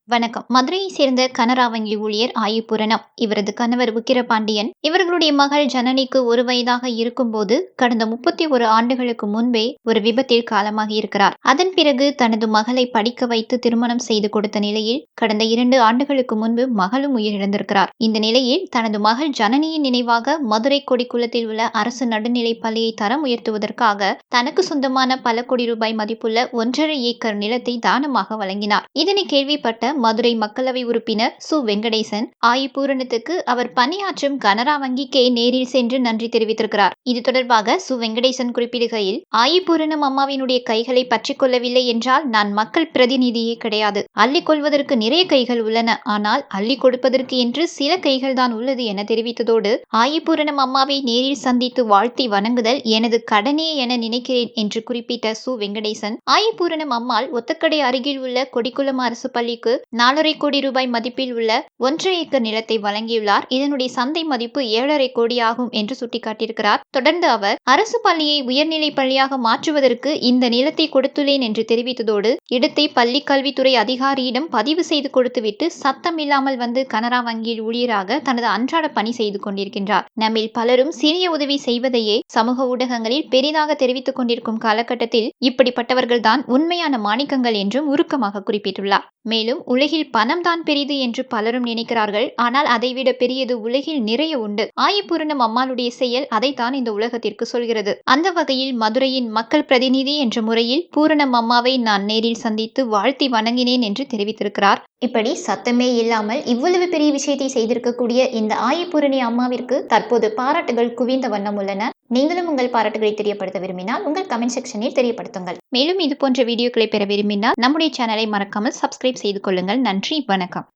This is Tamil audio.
வணக்கம். மதுரையை சேர்ந்த கனரா வங்கி ஊழியர் ஆயிபூரணம். இவரது கணவர் உக்கிரபாண்டியன். இவர்களுடைய மகள் ஜனனிக்கு 1 வயதாக இருக்கும்போது கடந்த 31 ஆண்டுகளுக்கு முன்பே ஒரு விபத்தில் காலமாகி இருக்கிறார். அதன் பிறகு தனது மகளை படிக்க வைத்து திருமணம் செய்து கொடுத்த நிலையில் கடந்த 2 ஆண்டுகளுக்கு முன்பு மகளும் உயிரிழந்திருக்கிறார். இந்த நிலையில் தனது மகள் ஜனனியின் நினைவாக மதுரை கொடிக்குளத்தில் உள்ள அரசு நடுநிலைப் பள்ளியை தரம் உயர்த்துவதற்காக தனக்கு சொந்தமான பல கோடி ரூபாய் மதிப்புள்ள 1.5 ஏக்கர் நிலத்தை தானமாக வழங்கினார். இதனை கேள்விப்பட்ட மதுரை மக்களவை உறுப்பினர் சு. வெங்கடேசன் ஆயிபூரணத்துக்கு அவர் பணியாற்றும் கனரா வங்கிக்கே நேரில் சென்று நன்றி தெரிவித்திருக்கிறார். இது தொடர்பாக சு. வெங்கடேசன் குறிப்பிடுகையில், ஆயிபூரணம் அம்மாவினுடைய கைகளை பற்றிக் கொள்ளவில்லை என்றால் நான் மக்கள் பிரதிநிதியே கிடையாது. அள்ளிக் கொள்வதற்கு நிறைய கைகள் உள்ளன, ஆனால் அள்ளி கொடுப்பதற்கு என்று சில கைகள் தான் உள்ளது என தெரிவித்ததோடு, ஆயிபூரணம் அம்மாவை நேரில் சந்தித்து வாழ்த்தி வணங்குதல் எனது கடனே என நினைக்கிறேன் என்று குறிப்பிட்ட சு. வெங்கடேசன், ஆயிபூரணம் அம்மாள் ஒத்தக்கடை அருகில் உள்ள கொடிக்குளம் அரசு பள்ளிக்கு 4.5 கோடி ரூபாய் மதிப்பில் உள்ள 1.5 ஏக்கர் நிலத்தை வழங்கியுள்ளார். இதனுடைய சந்தை மதிப்பு 7.5 கோடி ஆகும் என்று சுட்டிக்காட்டியிருக்கிறார். தொடர்ந்து அவர் அரசு பள்ளியை உயர்நிலை பள்ளியாக மாற்றுவதற்கு இந்த நிலத்தை கொடுத்துள்ளேன் என்று தெரிவித்ததோடு, இடத்தை பள்ளி கல்வித்துறை அதிகாரியிடம் பதிவு செய்து கொடுத்துவிட்டு சத்தம் இல்லாமல் வந்து கனரா வங்கியில் ஊழியராக தனது அன்றாட பணி செய்து கொண்டிருக்கின்றார். நம்மில் பலரும் சிறிய உதவி செய்வதையே சமூக ஊடகங்களில் பெரிதாக தெரிவித்துக் கொண்டிருக்கும் காலகட்டத்தில் இப்படிப்பட்டவர்கள்தான் உண்மையான மாணிக்கங்கள் என்றும் உருக்கமாக குறிப்பிட்டுள்ளார். மேலும் உலகில் பணம் தான் பெரிது என்று பலரும் நினைக்கிறார்கள். ஆனால் அதைவிட பெரியது உலகில் நிறைய உண்டு. ஆயிபூரணம் அம்மாளுடைய செயல் அதைத்தான் இந்த உலகத்திற்கு சொல்கிறது. அந்த வகையில் மதுரையின் மக்கள் பிரதிநிதி என்ற முறையில் பூரணம் அம்மாவை நான் நேரில் சந்தித்து வாழ்த்தி வணங்கினேன் என்று தெரிவித்திருக்கிறார். இப்படி சத்தமே இல்லாமல் இவ்வளவு பெரிய விஷயத்தை செய்திருக்கக்கூடிய இந்த ஆயிபூரணி அம்மாவிற்கு தற்போது பாராட்டுகள் குவிந்த வண்ணம் உள்ளன. நீங்களும் உங்கள் பாராட்டுகளை தெரியப்படுத்த விரும்பினால் உங்கள் கமெண்ட் செக்ஷனில் தெரியப்படுத்துங்கள். மேலும் இது போன்ற வீடியோக்களை பெற விரும்பினால் நம்முடைய சேனலை மறக்காமல் சப்ஸ்கிரைப் செய்து கொள்ளுங்கள். நன்றி, வணக்கம்.